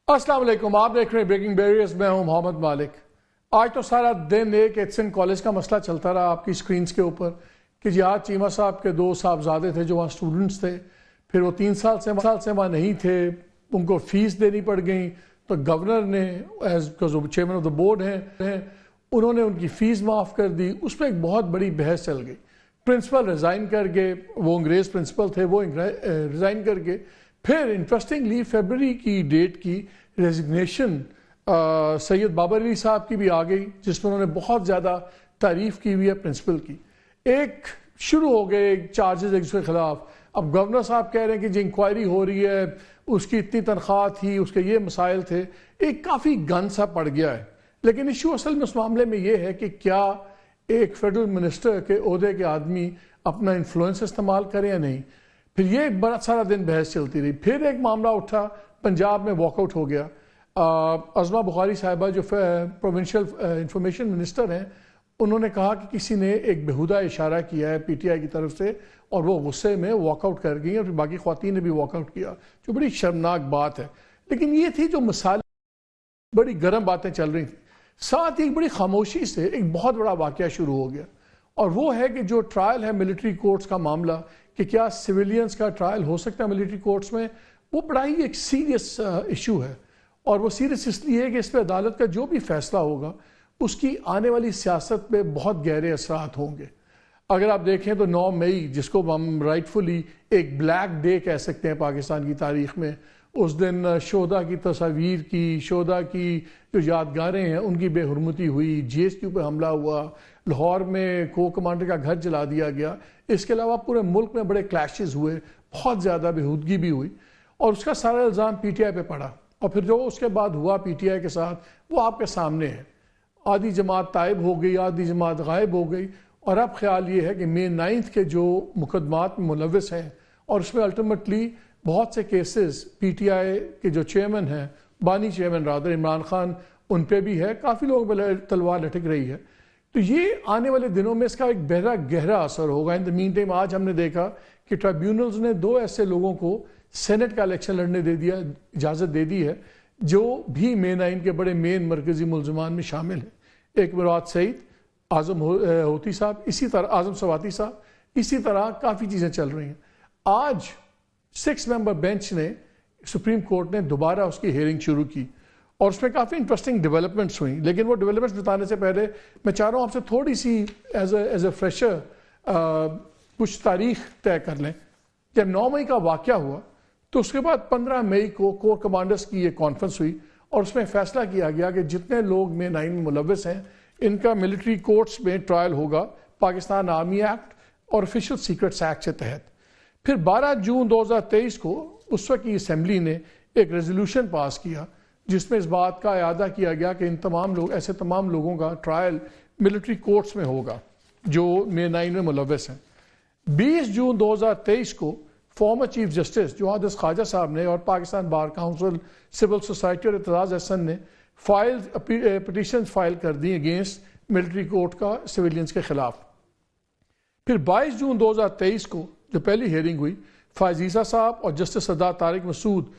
अस्सलाम वालेकुम, आप देख रहे हैं ब्रेकिंग बैरियर्स। मैं हूं मोहम्मद मालिक। आज तो सारा दिन एक एचएन कॉलेज का मसला चलता रहा आपकी स्क्रीन्स के ऊपर कि जी आज चीमा साहब के दो साहबजादे थे जो वहाँ स्टूडेंट्स थे, फिर वो 3 साल से वहाँ नहीं थे, उनको फीस देनी पड़ गई, तो गवर्नर ने as chairman of the board हैं उन्होंने उनकी फ़ीस माफ़ कर दी। उस पर एक बहुत बड़ी बहस चल गई। प्रिंसिपल रिज़ाइन कर गए, वो अंग्रेज़ प्रिंसिपल थे, वो रिज़ाइन कर गए। फिर इंटरेस्टिंगली फरवरी की डेट की रेजिग्नेशन सैयद बाबर अली साहब की भी आ गई, जिसमें उन्होंने बहुत ज़्यादा तारीफ़ की हुई है प्रिंसिपल की। एक शुरू हो गए चार्जेस एक दूसरे के खिलाफ। अब गवर्नर साहब कह रहे हैं कि जी इंक्वायरी हो रही है, उसकी इतनी तनख्वाह थी, उसके ये मसाइल थे, एक काफ़ी गन सा पड़ गया है। लेकिन इशू असल में उस मामले में ये है कि क्या एक फेडरल मिनिस्टर के ओहदे के आदमी अपना इन्फ्लुएंस इस्तेमाल करें या नहीं। फिर ये एक बड़ा सारा दिन बहस चलती रही। फिर एक मामला उठा, पंजाब में वॉकआउट हो गया। अज़मा बुखारी साहिबा जो प्रोविंशियल इंफॉर्मेशन मिनिस्टर हैं, उन्होंने कहा कि किसी ने एक बेहुदा इशारा किया है पीटीआई की तरफ से, और वो गुस्से में वॉकआउट कर गई और फिर बाकी ख्वातीन ने भी वॉकआउट किया, जो बड़ी शर्मनाक बात है। लेकिन ये थी जो मिसाल, बड़ी गर्म बातें चल रही थी। साथ ही बड़ी खामोशी से एक बहुत बड़ा वाकया शुरू हो गया, और वो है कि जो ट्रायल है मिलिट्री कोर्ट्स का मामला, कि क्या सिविलियंस का ट्रायल हो सकता है मिलिट्री कोर्ट्स में, वो बड़ा ही एक सीरियस इशू है। और वो सीरियस इसलिए है कि इस पर अदालत का जो भी फैसला होगा उसकी आने वाली सियासत पे बहुत गहरे असरात होंगे। अगर आप देखें तो 9 मई, जिसको हम राइटफुली एक ब्लैक डे कह सकते हैं पाकिस्तान की तारीख में, उस दिन शोधा की तस्वीर की, शोधा की जो यादगारें हैं उनकी बेहुरमती हुई, जीएसटी पे हमला हुआ, लाहौर में को कमांडर का घर जला दिया गया। इसके अलावा पूरे मुल्क में बड़े क्लैशेस हुए, बहुत ज़्यादा बेहूदगी भी हुई, और उसका सारा इल्ज़ाम पीटीआई पे पड़ा। और फिर जो उसके बाद हुआ पीटीआई के साथ, वो आपके सामने है। आधी जमात तायब हो गई, आधी जमात गायब हो गई, और अब ख्याल ये है कि मे 9 के जो मुकदमात में मुलव्वस हैं, और उसमें अल्टीमेटली बहुत से केसेस पीटीआई के जो चेयरमैन हैं, बानी चेयरमैन रादर इमरान खान, उन पे भी है, काफ़ी लोगों पर तलवार लटक रही है। तो ये आने वाले दिनों में इसका एक गहरा असर होगा। इन द मीन टाइम आज हमने देखा कि ट्राइब्यूनल्स ने 2 ऐसे लोगों को सेनेट का इलेक्शन लड़ने दे दिया, इजाज़त दे दी है, जो भी मे 9 के बड़े मेन मरकजी मुलजमान में शामिल हैं। एक मुराद सईद, आज़म होती साहब, इसी तरह आज़म सवाती साहब, इसी तरह काफ़ी चीज़ें चल रही हैं। आज 6 मेंबर बेंच ने, सुप्रीम कोर्ट ने दोबारा उसकी हेयरिंग शुरू की, और उसमें काफ़ी इंटरेस्टिंग डेवलपमेंट्स हुई। लेकिन वो डेवलपमेंट्स बताने से पहले मैं चाह रहा हूँ आपसे थोड़ी सी एज ए फ्रेशर कुछ तारीख तय कर लें। जब 9 मई का वाक़या हुआ तो उसके बाद 15 मई को कोर कमांडर्स की एक कॉन्फ्रेंस हुई, और उसमें फैसला किया गया कि जितने लोग मे 9 में मुलव्वस हैं, इनका मिलिट्री कोर्ट्स में ट्रायल होगा पाकिस्तान आर्मी एक्ट और ऑफिशियल सीक्रेट्स एक्ट के तहत। फिर 12 जून 2023 को उस वक्त की असम्बली ने एक रेजोल्यूशन पास किया, जिसमें इस बात का इरादा किया गया कि इन तमाम लोगों का ट्रायल मिलिट्री कोर्ट्स में होगा जो मे 9 में मुलव्वस हैं। 20 जून 2023 को फॉर्मर चीफ जस्टिस जोहादस ख्वाजा साहब ने और Pakistan bar council, civil society और एतराज़ हसन ने पिटीशन फाइल कर दी अगेंस्ट मिलिट्री कोर्ट का सिविलियंस के खिलाफ। फिर 22 जून 2023 को जो पहली हेयरिंग हुई, फायजीसा साहब और जस्टिस सरदार तारिक मसूद,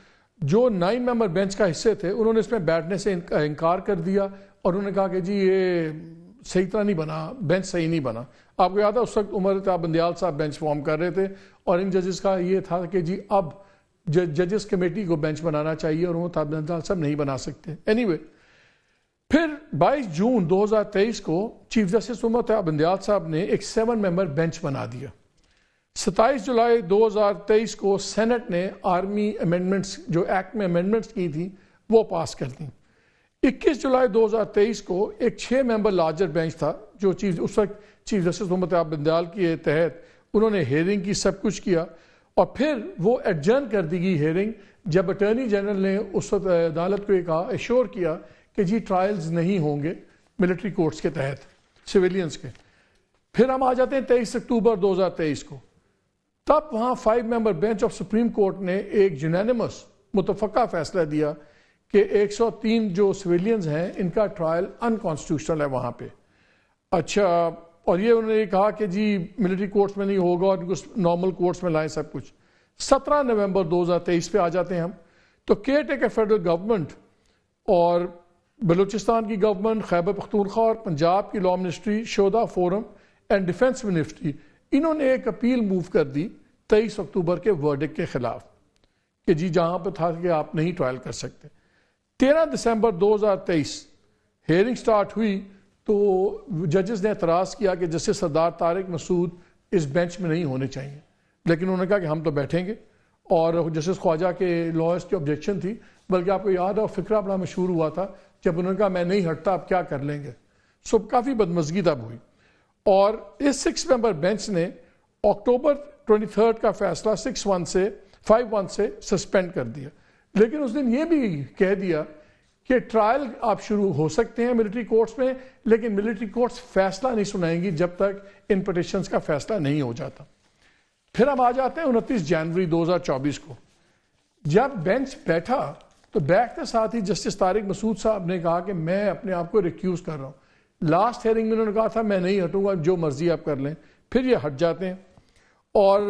जो 9 मेंबर बेंच का हिस्से थे, उन्होंने इसमें बैठने से इनकार कर दिया, और उन्होंने कहा कि जी ये सही तरह नहीं बना, बेंच सही नहीं बना। आपको याद है उस वक्त उमर ताब बंदियाल साहब बेंच फॉर्म कर रहे थे, और इन जजेस का ये था कि जी अब जजेस कमेटी को बेंच बनाना चाहिए, और वो ताब बंदियाल साहब नहीं बना सकते। एनीवे, फिर 22 जून 2023 को चीफ जस्टिस उमर ताब बंदियाल साहब ने एक 7 मेंबर बेंच बना दिया। 27 जुलाई 2023 को सेनेट ने आर्मी अमेंडमेंट्स, जो एक्ट में अमेंडमेंट्स की थी, वो पास कर दी। 21 जुलाई 2023 को एक 6 मेंबर लार्जर बेंच था, जो उस वक्त चीफ जस्टिस मोहम्मद ताब बंदियाल के तहत उन्होंने हेयरिंग की, सब कुछ किया, और फिर वो एडजर्न कर दी गई हेयरिंग, जब अटॉर्नी जनरल ने उस वक्त अदालत को ये कहा, एश्योर किया कि जी ट्रायल्स नहीं होंगे मिलिट्री कोर्ट्स के तहत सिविलियंस के। फिर हम आ जाते हैं 23 अक्टूबर 2023 को। तब वहाँ 5 member bench of supreme court ने एक यूनानिमस मुतफ़क़ा फैसला दिया कि 103 जो सिविलियंस हैं, इनका ट्रायल अनकॉन्स्टिट्यूशनल है वहाँ पे। अच्छा, और ये उन्होंने कहा कि जी मिलिट्री कोर्ट्स में नहीं होगा और इनको नॉर्मल कोर्ट्स में लाएं सब कुछ। 17 नवंबर 2023 पे आ जाते हैं हम। تو کیئر ٹیکر فیڈرل گورنمنٹ اور بلوچستان کی گورنمنٹ، خیبر پختونخوا اور پنجاب کی لا منسٹری، شہدا فورم اینڈ ڈیفنس منسٹری، انہوں نے ایک اپیل موو کر دی 23 اکتوبر کے ورڈکٹ کے خلاف کہ جی جہاں پہ تھا کہ آپ نہیں ٹرائل کر سکتے۔ 13 دسمبر 2023 ہیئرنگ سٹارٹ ہوئی تو ججز نے اعتراض کیا کہ جسٹس سردار طارق مسعود اس بینچ میں نہیں ہونے چاہیے، لیکن انہوں نے کہا کہ ہم تو بیٹھیں گے، اور جسٹس خواجہ کے لائرز کی آبجیکشن تھی، بلکہ آپ کو یاد ہے فقرہ بڑا مشہور ہوا تھا جب انہوں نے کہا میں نہیں ہٹتا، آپ کیا کر لیں گے۔ سو کافی بدمزگی تب ہوئی، اور اس 6 ممبر بینچ نے اکتوبر 23 کا فیصلہ 5-1 سے سسپینڈ کر دیا، لیکن اس دن یہ بھی کہہ دیا کہ ٹرائل آپ شروع ہو سکتے ہیں ملٹری کورٹس میں، لیکن ملٹری کورٹس فیصلہ نہیں سنائیں گی جب تک ان پٹیشنز کا فیصلہ نہیں ہو جاتا۔ پھر ہم آ جاتے ہیں 29 جنوری 2024 کو، جب بینچ بیٹھا تو بیٹھتے ساتھ ہی جسٹس طارق مسعود صاحب نے کہا کہ میں اپنے آپ کو ریکیوز کر رہا ہوں۔ لاسٹ ہیئرنگ میں انہوں نے کہا تھا میں نہیں ہٹوں گا، جو مرضی آپ کر لیں، پھر یہ ہٹ جاتے ہیں، اور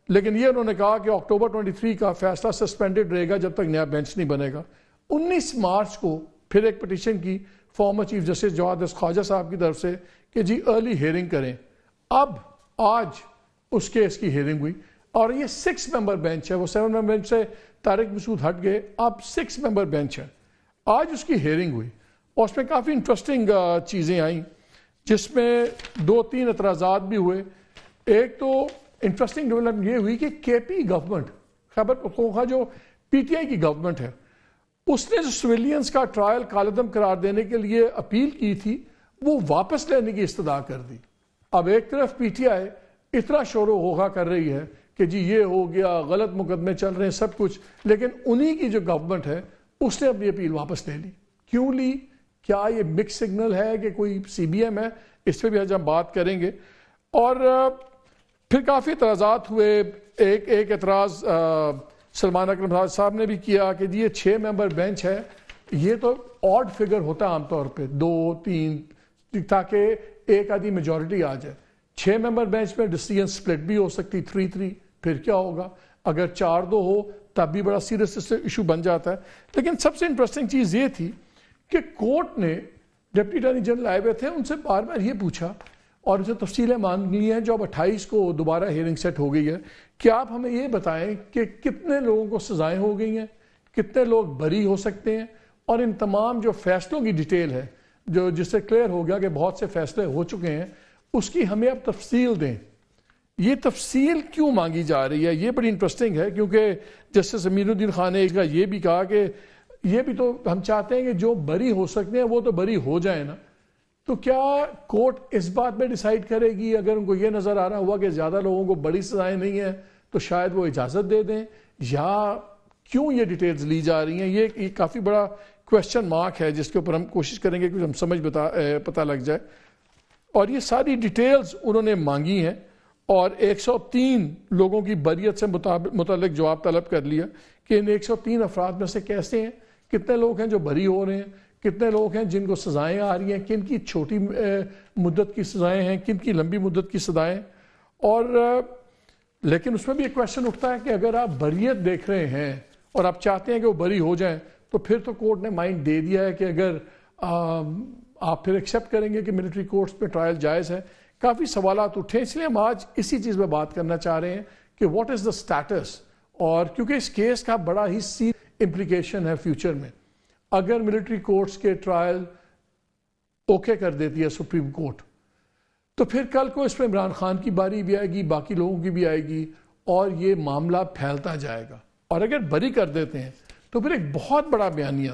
لیکن یہ انہوں نے کہا کہ اکتوبر 23 کا فیصلہ سسپینڈڈ رہے گا جب تک نیا بینچ نہیں بنے گا۔ 19 مارچ کو پھر ایک پٹیشن کی فارمر چیف جسٹس جواد خواجہ صاحب کی طرف سے کہ جی ارلی ہیئرنگ کریں۔ اب آج اس کیس کی ہیئرنگ ہوئی، اور یہ 6 ممبر بینچ ہے، وہ 7 ممبر بینچ سے طارق مسعود ہٹ گئے، اب 6 ممبر بینچ ہے۔ آج اس کی ہیئرنگ ہوئی اور اس میں کافی انٹرسٹنگ چیزیں آئیں، جس میں 2-3 اعتراضات بھی ہوئے۔ ایک تو انٹرسٹنگ ڈیولپمنٹ یہ ہوئی کہ کے پی گورنمنٹ، خیبر پختونخوا جو پی ٹی آئی کی گورنمنٹ ہے، اس نے جو سویلینز کا ٹرائل کالعدم قرار دینے کے لیے اپیل کی تھی وہ واپس لینے کی استدعا کر دی۔ اب ایک طرف پی ٹی آئی اتنا شور و غوغا کر رہی ہے کہ جی یہ ہو گیا، غلط مقدمے چل رہے ہیں، سب کچھ، لیکن انہی کی جو گورنمنٹ ہے اس نے اپنی اپیل واپس لے لی۔ کیوں لی؟ کیا یہ مکس سگنل ہے کہ کوئی سی بی ایم ہے؟ اس پہ بھی آج ہم بات کریں گے۔ اور پھر کافی اعتراضات ہوئے۔ ایک اعتراض سلمان اکرم صاحب نے بھی کیا کہ جی یہ 6 ممبر بینچ ہے، یہ تو آڈ فگر ہوتا ہے عام طور پہ 2-3، تاکہ ایک آدھی میجورٹی آ جائے۔ 6 ممبر بینچ میں ڈیسیژن سپلٹ بھی ہو سکتی 3-3، پھر کیا ہوگا؟ اگر 4-2 ہو تب بھی بڑا سیریس ایشو بن جاتا ہے۔ لیکن سب سے انٹرسٹنگ چیز یہ تھی کہ کورٹ نے ڈپٹی اٹارنی جنرل آئے ہوئے تھے، ان سے بار بار یہ پوچھا اور اسے تفصیلیں مانگ لی ہیں جو اب 28 کو دوبارہ ہیئرنگ سیٹ ہو گئی ہے کہ آپ ہمیں یہ بتائیں کہ کتنے لوگوں کو سزائیں ہو گئی ہیں، کتنے لوگ بری ہو سکتے ہیں، اور ان تمام جو فیصلوں کی ڈیٹیل ہے جو جس سے کلیئر ہو گیا کہ بہت سے فیصلے ہو چکے ہیں، اس کی ہمیں اب تفصیل دیں۔ یہ تفصیل کیوں مانگی جا رہی ہے؟ یہ بڑی انٹرسٹنگ ہے، کیونکہ جسٹس امین الدین خان نے یہ بھی کہا کہ یہ بھی تو ہم چاہتے ہیں کہ جو بری ہو سکتے ہیں وہ تو بری ہو جائیں نا۔ تو کیا کورٹ اس بات میں ڈیسائیڈ کرے گی، اگر ان کو یہ نظر آ رہا ہوا کہ زیادہ لوگوں کو بڑی سزائیں نہیں ہیں تو شاید وہ اجازت دے دیں، یا کیوں یہ ڈیٹیلز لی جا رہی ہیں؟ یہ کافی بڑا کویسچن مارک ہے جس کے اوپر ہم کوشش کریں گے کہ ہم سمجھ پتہ لگ جائے۔ اور یہ ساری ڈیٹیلز انہوں نے مانگی ہیں، اور 103 لوگوں کی بریت سے متعلق جواب طلب کر لیا کہ ان 103 افراد میں سے کیسے ہیں، کتنے لوگ ہیں جو بری ہو رہے ہیں، کتنے لوگ ہیں جن کو سزائیں آ رہی ہیں، کن کی چھوٹی مدت کی سزائیں ہیں، کن کی لمبی مدت کی سزائیں۔ اور لیکن اس میں بھی ایک کویسچن اٹھتا ہے کہ اگر آپ بریت دیکھ رہے ہیں اور آپ چاہتے ہیں کہ وہ بری ہو جائیں، تو پھر تو کورٹ نے مائنڈ دے دیا ہے کہ اگر آپ پھر ایکسیپٹ کریں گے کہ ملٹری کورٹس پہ ٹرائل جائز ہے۔ کافی سوالات اٹھے، اس لیے ہم آج اسی چیز پہ بات کرنا چاہ رہے ہیں کہ واٹ از دا اسٹیٹس، اور کیونکہ اس کیس کا بڑا ہی سیریس امپلیکیشن ہے فیوچر میں۔ اگر ملٹری کورٹس کے ٹرائل اوکے کر دیتی ہے سپریم کورٹ، تو پھر کل کو اس میں عمران خان کی باری بھی آئے گی، باقی لوگوں کی بھی آئے گی، اور یہ معاملہ پھیلتا جائے گا۔ اور اگر بری کر دیتے ہیں تو پھر ایک بہت بڑا بیانیہ،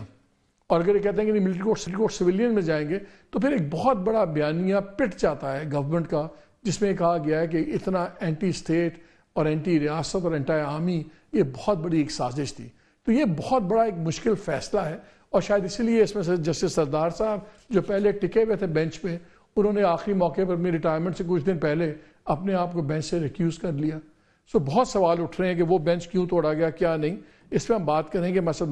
اور اگر یہ کہتے ہیں کہ ملٹری کورٹ سویلین میں جائیں گے تو پھر ایک بہت بڑا بیانیہ پٹ جاتا ہے گورنمنٹ کا، جس میں کہا گیا ہے کہ اتنا اینٹی اسٹیٹ اور اینٹی ریاست اور اینٹی عامی، یہ بہت بڑی ایک سازش تھی۔ تو یہ بہت بڑا ایک مشکل فیصلہ ہے، اور شاید اسی لیے اس میں سے جسٹس سردار صاحب جو پہلے ٹکے ہوئے تھے بینچ پہ، انہوں نے آخری موقع پر اپنی ریٹائرمنٹ سے کچھ دن پہلے اپنے آپ کو بینچ سے ریکیوز کر لیا۔ بہت سوال اٹھ رہے ہیں کہ وہ بینچ کیوں توڑا گیا، کیا نہیں، اس پہ ہم بات کریں گے۔